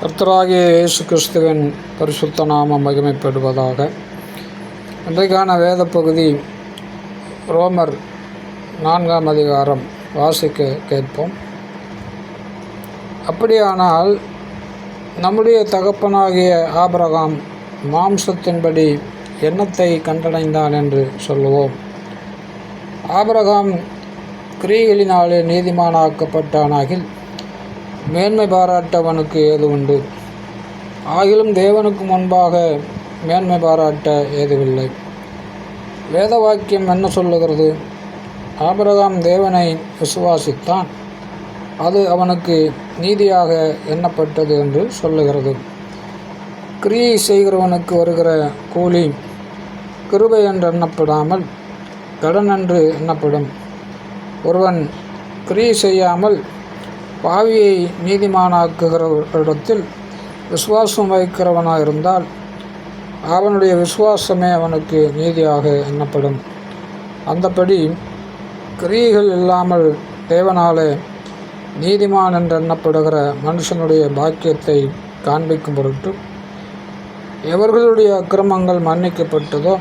கர்த்தராகிய இயேசு கிறிஸ்துவின் பரிசுத்த நாமம் மகிமைப்படுவதாக. இன்றைக்கான வேத பகுதி ரோமர் 4ஆம் அதிகாரம் வாசிக்க கேட்போம். அப்படியானால் நம்முடைய தகப்பனாகிய ஆபிரகாம் மாம்சத்தின்படி என்னத்தை கண்டடைந்தான் என்று சொல்லுவோம். ஆபிரகாம் கிரியைகளினாலே நீதிமானாக்கப்பட்டானாகில் மேன்மை பாராட்டவனுக்கு ஏது உண்டு? ஆகிலும் தேவனுக்கு முன்பாக மேன்மை பாராட்ட ஏதுவில்லை. வேத வாக்கியம் என்ன சொல்லுகிறது? ஆபிரகாம் தேவனை விசுவாசித்தான், அது அவனுக்கு நீதியாக எண்ணப்பட்டது என்று சொல்லுகிறது. கிரியை செய்கிறவனுக்கு வருகிற கூலி கிருபை என்று எண்ணப்படாமல் கடன் என்று எண்ணப்படும். ஒருவன் கிரியை செய்யாமல் பாவியை நீதிமானாக்குகிறவரிடத்தில் விசுவாசம் வைக்கிறவனாயிருந்தால் அவனுடைய விசுவாசமே அவனுக்கு நீதியாக எண்ணப்படும். அந்தபடி கிரியைகள் இல்லாமல் தேவனாலே நீதிமான் என்று எண்ணப்படுகிற மனுஷனுடைய பாக்கியத்தை காண்பிக்கும் பொருட்டு எவர்களுடைய அக்கிரமங்கள் மன்னிக்கப்பட்டதோ,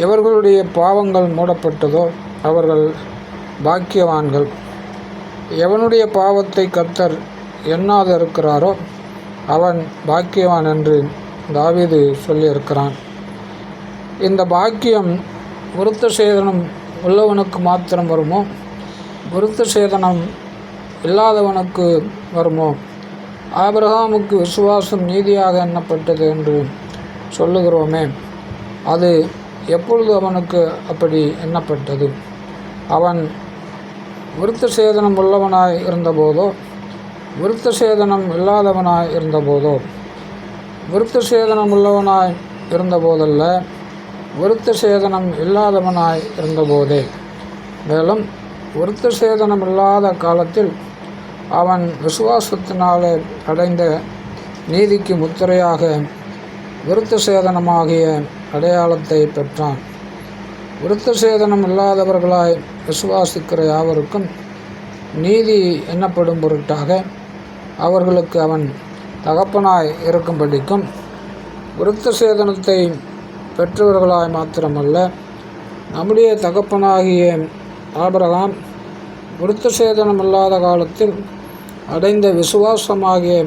எவர்களுடைய பாவங்கள் மூடப்பட்டதோ அவர்கள் பாக்கியவான்கள். எவனுடைய பாவத்தை கர்த்தர் எண்ணாது இருக்கிறாரோ அவன் பாக்கியவான் என்று தாவீது சொல்லியிருக்கிறான். இந்த பாக்கியம் விருத்த சேதனம் உள்ளவனுக்கு மாத்திரம் வருமோ, விருத்த சேதனம் இல்லாதவனுக்கு வருமோ? ஆபிரகாமுக்கு விசுவாசம் நீதியாக எண்ணப்பட்டது என்று சொல்லுகிறோமே, அது எப்பொழுது அவனுக்கு அப்படி எண்ணப்பட்டது? அவன் விருத்த சேதனம் உள்ளவனாய் இருந்தபோதோ, விருத்த சேதனம் இல்லாதவனாய் இருந்தபோதோ? விருத்த சேதனம் உள்ளவனாய் இருந்தபோதல்ல, விருத்த சேதனம் இல்லாதவனாய் இருந்தபோதே. மேலும் விருத்த சேதனம் இல்லாத காலத்தில் அவன் விசுவாசத்தினாலே அடைந்த நீதிக்கு முத்திரையாக விருத்த சேதனமாகிய அடையாளத்தை பெற்றான். விருத்த சேதனம் இல்லாதவர்களாய் விசுவாசிக்கிற யாவருக்கும் நீதி எண்ணப்படும் பொருட்டாக அவர்களுக்கு அவன் தகப்பனாய் இருக்கும்படிக்கும், விருத்த சேதனத்தை பெற்றவர்களாய் மாத்திரமல்ல, நம்முடைய தகப்பனாகிய ஆபிரகாம் விருத்த சேதனம் இல்லாத காலத்தில் அடைந்த விசுவாசமாகிய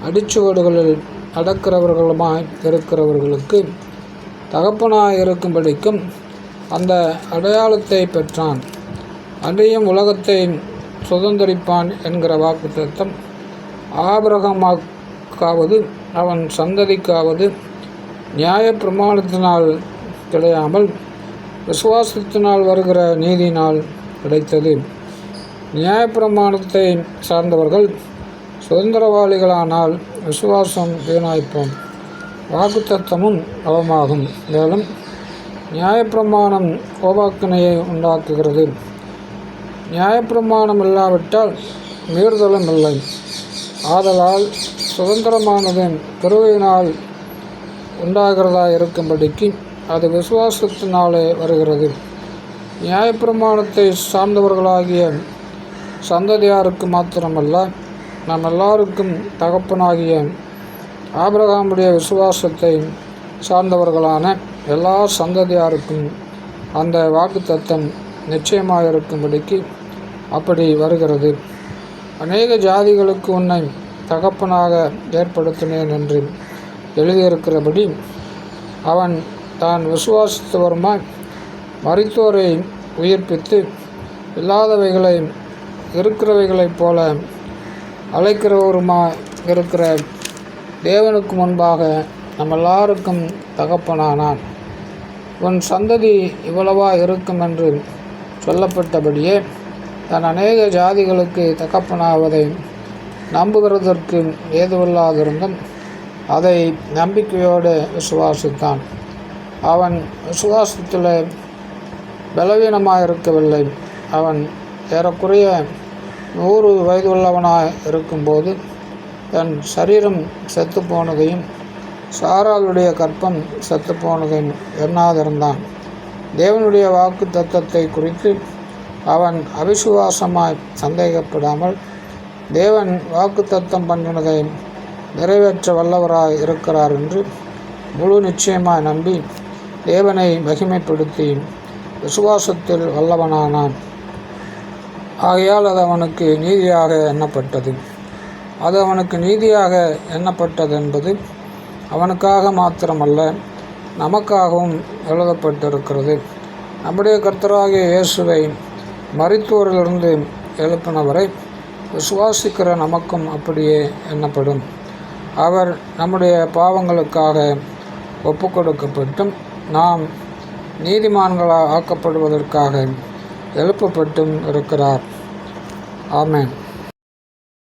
அடிச்சுவடுகளில் நடக்கிறவர்களுமாய் இருக்கிறவர்களுக்கு தகப்பனாய் இருக்கும்படிக்கும் அந்த அடையாளத்தை பெற்றான். அன்றையும் உலகத்தை சுதந்தரிப்பான் என்கிற வாக்குத்தத்தம் ஆபிரகாமுக்காவது அவன் சந்ததிக்காவது நியாய பிரமாணத்தினால் கிடையாமல் விசுவாசத்தினால் வருகிற நீதியினால் கிடைத்தது. நியாய பிரமாணத்தை சார்ந்தவர்கள் சுதந்திரவாளிகளானால் விசுவாசம் வீணாய்ப்போம், வாக்குத்தத்தமும் அவமாகும். மேலும் நியாயப்பிரமாணம் கோபாக்கினையை உண்டாக்குகிறது. நியாயப்பிரமாணம் இல்லாவிட்டால் மீறுதலும் இல்லை. ஆதலால் சுதந்திரமானது கிருபையினால் உண்டாகிறதா இருக்கும்படிக்கு அது விசுவாசத்தினாலே வருகிறது. நியாயப்பிரமாணத்தை சார்ந்தவர்களாகிய சந்ததியாருக்கு மாத்திரமல்ல, நம் எல்லாருக்கும் தகப்பனாகிய ஆபிரகாமுடைய விசுவாசத்தை சார்ந்தவர்களான எல்லா சந்ததியாருக்கும் அந்த வாக்குத்தத்தம் நிச்சயமாக இருக்கும்படிக்கு அப்படி வருகிறது. அநேக ஜாதிகளுக்கு உன்னை தகப்பனாக ஏற்படுத்தினேன் என்று எழுதியிருக்கிறபடி அவன் தான் விசுவாசித்தவருமாய் மரித்தோரை உயிர்ப்பித்து இல்லாதவைகளை இருக்கிறவைகளைப் போல அழைக்கிறவருமாய் இருக்கிற தேவனுக்கு முன்பாக நம்ம எல்லாருக்கும் தகப்பனானான். உன் சந்ததி இவ்வளவா இருக்கும் என்று சொல்லப்பட்டபடியே தன் அநேக ஜாதிகளுக்கு தகப்பனாவதை நம்புகிறதற்கு ஏதுவில்லாதிருந்தும் அதை நம்பிக்கையோடு விசுவாசித்தான். அவன் விசுவாசத்தில் பலவீனமாயிருக்கவில்லை. அவன் ஏறக்குறைய 100 வயதுள்ளவனாய் இருக்கும்போது தன் சரீரம் செத்து போனதையும் சாராளுடைய கற்பம் செத்து போனதையும் எண்ணாதிருந்தான். தேவனுடைய வாக்கு தத்தத்தை குறித்து அவன் அவிசுவாசமாய் சந்தேகப்படாமல் தேவன் வாக்குத்தத்தம் பண்ணினதை நிறைவேற்ற வல்லவராய் இருக்கிறார் என்று முழு நிச்சயமாய் நம்பி தேவனை மகிமைப்படுத்தி விசுவாசத்தில் வல்லவனானான். ஆகையால் அது அவனுக்கு நீதியாக எண்ணப்பட்டது. அது அவனுக்கு நீதியாக எண்ணப்பட்டது என்பது அவனுக்காக மாத்திரமல்ல, நமக்காகவும் எழுதப்பட்டிருக்கிறது. நம்முடைய கர்த்தராகிய இயேசுவை மரித்தோரிலிருந்து எழுப்பினவரை விசுவாசிக்கிற நமக்கும் அப்படியே எண்ணப்படும். அவர் நம்முடைய பாவங்களுக்காக ஒப்பு கொடுக்கப்பட்டும் நாம் நீதிமான்களாக ஆக்கப்படுவதற்காக எழுப்பப்பட்டும் இருக்கிறார். ஆமென்.